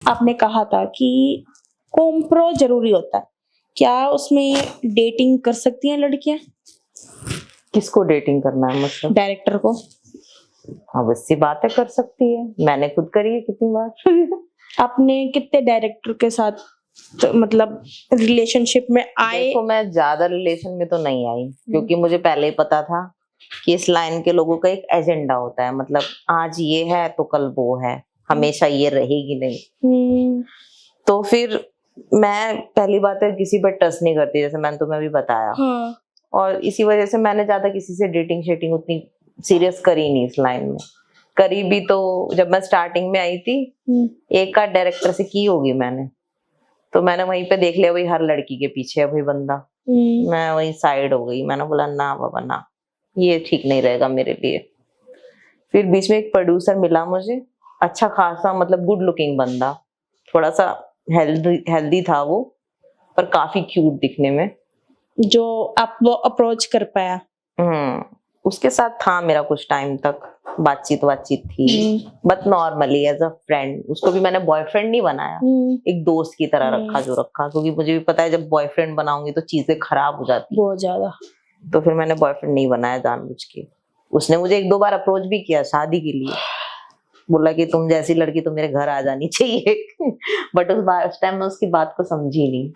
आपने कहा था कि कॉम्प्रो जरूरी होता है, क्या उसमें डेटिंग कर सकती हैं लड़कियां? किसको डेटिंग करना है मतलब? डायरेक्टर को। ऑब्वियसली बात है, कर सकती है, मैंने खुद करी है कितनी बार। आपने कितने डायरेक्टर के साथ मतलब रिलेशनशिप में आए? देखो, मैं ज्यादा रिलेशन में तो नहीं आई, क्योंकि मुझे पहले ही पता था कि इस लाइन के लोगों का एक एजेंडा होता है, मतलब आज ये है तो कल वो है, हमेशा ये रहेगी नहीं। तो फिर मैं पहली बात है किसी पर ट्रस्ट नहीं करती, जैसे मैंने तुम्हें अभी बताया। हाँ। और इसी वजह से मैंने ज्यादा किसी से डेटिंग शेटिंग उतनी सीरियस करी नहीं इस लाइन में। करी भी तो जब मैं स्टार्टिंग में आई थी, एक का डायरेक्टर से की होगी मैंने, तो मैंने वहीं पे देख लिया, वही हर लड़की के पीछे है वही बंदा। मैं वही साइड हो गई, मैंने बोला ना बाबा ना, ये ठीक नहीं रहेगा मेरे लिए। फिर बीच में एक प्रोड्यूसर मिला मुझे, अच्छा खासा, मतलब गुड लुकिंग बंदा, थोड़ा सा हेल्दी था वो, पर काफी क्यूट दिखने में, जो आप वो अप्रोच कर पाया। उसके साथ था मेरा कुछ टाइम तक बातचीत थी, but normally as a friend. उसको भी मैंने बॉयफ्रेंड नहीं बनाया, एक दोस्त की तरह रखा जो रखा, क्योंकि मुझे भी पता है जब बॉयफ्रेंड बनाऊंगी तो चीजें खराब हो जाती बहुत ज्यादा। तो फिर मैंने बॉयफ्रेंड नहीं बनाया जानबूझ के। उसने मुझे एक दो बार अप्रोच भी किया शादी के लिए, बोला कि तुम जैसी लड़की तो मेरे घर आ जानी चाहिए। बट उस टाइम मैं उसकी बात को समझी नहीं,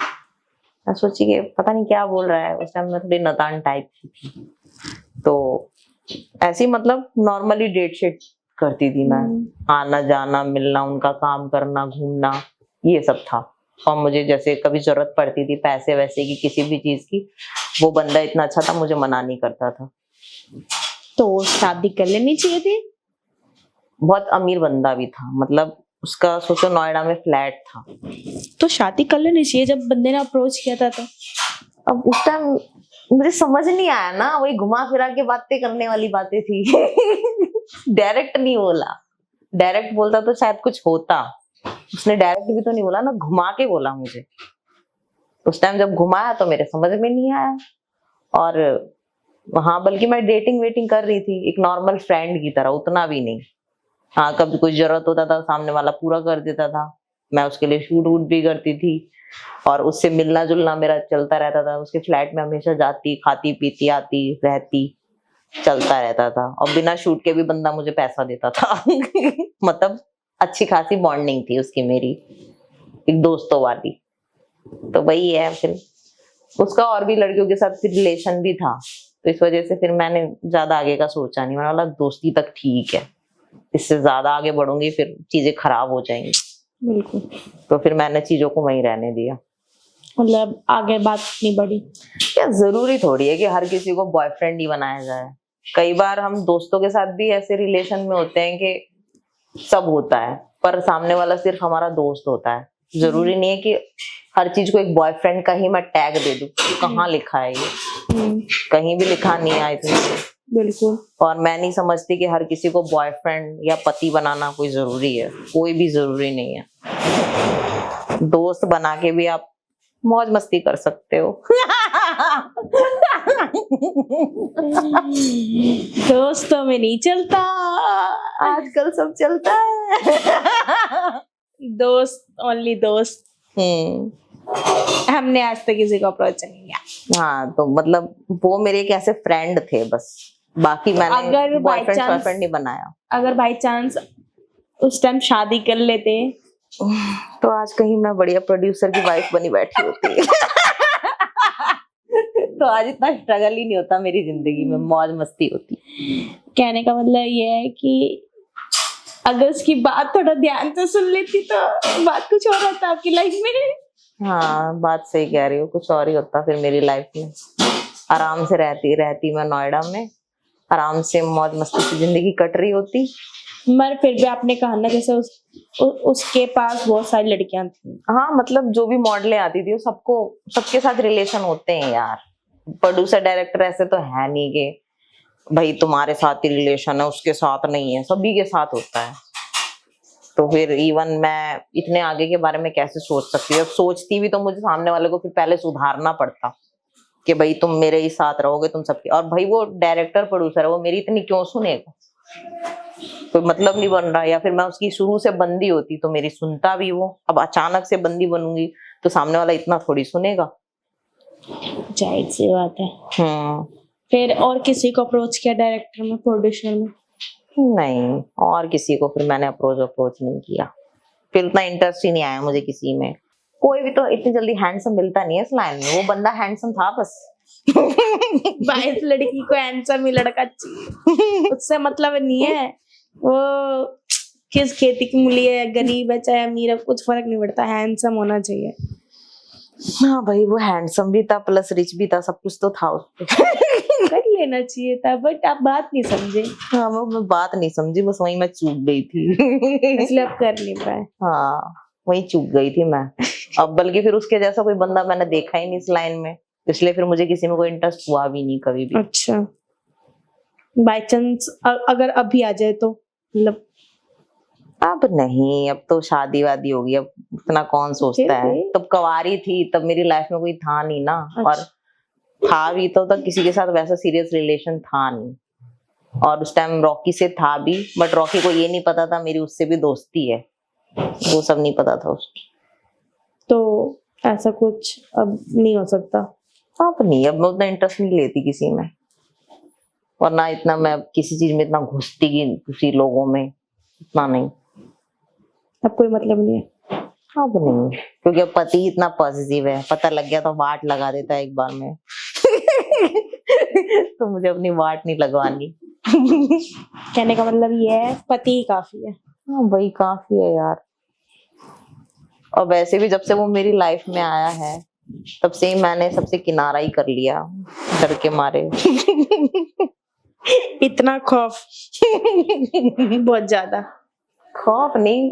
मैं सोची कि पता नहीं क्या बोल रहा है। उस टाइम मैं थोड़ी नतान टाइप की थी, तो ऐसी मतलब नॉर्मली डेट शेट करती थी मैं, आना जाना मिलना, उनका काम करना, घूमना, ये सब था। और मुझे जैसे कभी जरूरत पड़ती थी पैसे वैसे की, किसी भी चीज की, वो बंदा इतना अच्छा था, मुझे मना नहीं करता था। तो शादी कर लेनी चाहिए थी। बहुत अमीर बंदा भी था, मतलब उसका सोचो नोएडा में फ्लैट था। तो शादी कर लेनी चाहिए जब बंदे ने अप्रोच किया था तो। अब उस टाइम मुझे समझ नहीं आया ना, वही घुमा फिरा के बातें करने वाली बातें थी। डायरेक्ट नहीं बोला, डायरेक्ट बोलता तो शायद कुछ होता। उसने डायरेक्ट भी तो नहीं बोला ना, घुमा के बोला मुझे। उस टाइम जब घुमाया तो मेरे समझ में नहीं आया। और हाँ, बल्कि मैं डेटिंग वेटिंग कर रही थी एक नॉर्मल फ्रेंड की तरह, उतना भी नहीं। हाँ, कभी कोई जरूरत होता था सामने वाला पूरा कर देता था, मैं उसके लिए शूट वूट भी करती थी, और उससे मिलना जुलना मेरा चलता रहता था। उसके फ्लैट में हमेशा जाती, खाती पीती, आती रहती, चलता रहता था। और बिना शूट के भी बंदा मुझे पैसा देता था। मतलब अच्छी खासी बॉन्डिंग थी उसकी मेरी, एक दोस्तों वाली। तो वही है, फिर उसका और भी लड़कियों के साथ फिर रिलेशन भी था, तो इस वजह से फिर मैंने ज्यादा आगे का सोचा नहीं। मैंने बोला दोस्ती तक ठीक है, इससे ज्यादा आगे बढ़ूंगी फिर चीजें खराब हो जाएंगी। बिल्कुल। तो फिर मैंने चीजों को वहीं रहने दिया। मतलब आगे बात नहीं बढ़ी। क्या जरूरी थोड़ी है कि हर किसी को बॉयफ्रेंड ही बनाया जाए। कई बार हम दोस्तों के साथ भी ऐसे रिलेशन में होते हैं कि सब होता है, पर सामने वाला सिर्फ हमारा दोस्त होता है। जरूरी नहीं है कि हर चीज को एक बॉयफ्रेंड का ही मैं टैग दे दूं। कहाँ लिखा है ये? कहीं भी लिखा नहीं है आई थिंक। बिल्कुल। और मैं नहीं समझती कि हर किसी को बॉयफ्रेंड या पति बनाना कोई जरूरी है, कोई भी जरूरी नहीं है। दोस्त बना के भी आप मौज मस्ती कर सकते हो। दोस्तों में नहीं चलता, आजकल सब चलता है। दोस्त ओनली दोस्त। हमने आज तक किसी को अप्रोच नहीं किया। हाँ, तो मतलब वो मेरे एक ऐसे फ्रेंड थे बस, बाकी मैंने बॉयफ्रेंड नहीं बनाया। अगर बाई चांस उस टाइम शादी कर लेते तो आज कहीं मैं बढ़िया प्रोड्यूसर की वाइफ बनी बैठी होती। तो आज इतना स्ट्रगल ही नहीं होता मेरी जिंदगी में, मौज मस्ती होती। कहने का मतलब ये है कि अगर उसकी बात थोड़ा ध्यान से सुन लेती तो बात कुछ और होता आपकी लाइफ में। हाँ, बात सही कह रही हो, कुछ और ही होता फिर मेरी लाइफ में। आराम से रहती मैं नोएडा में, आराम से मौज मस्ती से जिंदगी कट रही होती। मगर फिर भी आपने कहा ना जैसे उसके पास बहुत सारी लड़कियां थी। हाँ, मतलब जो भी मॉडलें आती थी सबको, सबके साथ रिलेशन होते हैं यार। प्रोड्यूसर डायरेक्टर ऐसे तो है नहीं कि भाई तुम्हारे साथ ही रिलेशन है, उसके साथ नहीं है, सभी के साथ होता है। तो फिर इवन मैं इतने आगे के बारे में कैसे सोच सकती हूँ? सोचती भी तो मुझे सामने वाले को फिर पहले सुधारना पड़ता कि भाई तुम मेरे ही साथ रहोगे, तुम सबके। और भाई वो डायरेक्टर प्रोड्यूसर है, वो मेरी इतनी क्यों सुनेगा? कोई मतलब नहीं बन रहा, या फिर मैं उसकी शुरू से बंदी होती तो मेरी सुनता भी वो, अब अचानक से बंदी बनूंगी तो सामने वाला इतना थोड़ी सुनेगा। जाहिर सी बात है। हम्म। फिर और किसी को अप्रोच किया डायरेक्टर में, प्रोड्यूसर में? नहीं, और किसी को फिर मैंने अप्रोच नहीं किया, फिर उतना इंटरेस्ट ही नहीं आया मुझे किसी में। कोई भी तो इतनी जल्दी हैंडसम मिलता नहीं है इस लाइन में, वो बंदा हैंडसम था बस। भाई इस लड़की को हैंडसम ही लड़का चाहिए, उससे मतलब नहीं है वो किस खेती की मूली है, गरीब है चाहे अमीर है, कुछ फर्क नहीं पड़ता, हैंडसम होना चाहिए। हाँ भाई, वो हैंडसम भी था प्लस रिच भी था, सब कुछ तो था उसको। कर लेना चाहिए था, बट आप बात नहीं समझे। हाँ, मैं बात नहीं समझी, बस वहीं मैं चूक गई थी। इसलिए आप कर नहीं पाए। हाँ, वहीं चूक गई थी मैं। अब बल्कि फिर उसके जैसा कोई बंदा मैंने देखा ही नहीं इस लाइन में, इसलिए फिर मुझे किसी में कोई इंटरेस्ट हुआ भी नहीं कभी भी। अच्छा, बाय चांस अगर अभी आ जाए तो मतलब? अब नहीं, अब तो शादी वादी होगी, अब इतना कौन सोचता है। भी? तब कवारी थी, तब मेरी लाइफ में कोई था नहीं ना। अच्छा। और था भी तो तब किसी के साथ वैसा सीरियस रिलेशन था नहीं, और उस टाइम रॉकी से था भी, बट रॉकी को ये नहीं पता था मेरी उससे भी दोस्ती है, वो सब नहीं पता था उसको। तो ऐसा कुछ अब नहीं हो सकता? अब नहीं, अब मैं उतना इंटरेस्ट नहीं लेती किसी में, और ना इतना मैं किसी चीज में इतना घुसती किसी लोगों में, इतना नहीं। अब कोई मतलब नहीं है? अब नहीं, क्योंकि अब पति इतना पॉजिटिव है, पता लग गया तो वाट लगा देता है एक बार में। तो मुझे अपनी वाट नहीं लगवानी। कहने का मतलब ये है पति ही काफी है। हाँ भाई, काफी है यार। और वैसे भी जब से वो मेरी लाइफ में आया है, तब से ही मैंने सबसे किनारा ही कर लिया, डर के मारे। इतना खौफ? बहुत ज्यादा खौफ नहीं,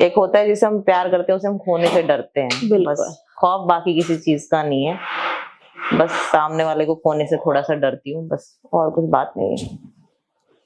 एक होता है जिसे हम प्यार करते हैं, उसे हम खोने से डरते हैं बस। खौफ बाकी किसी चीज का नहीं है, बस सामने वाले को खोने से थोड़ा सा डरती हूँ बस, और कुछ बात नहीं है।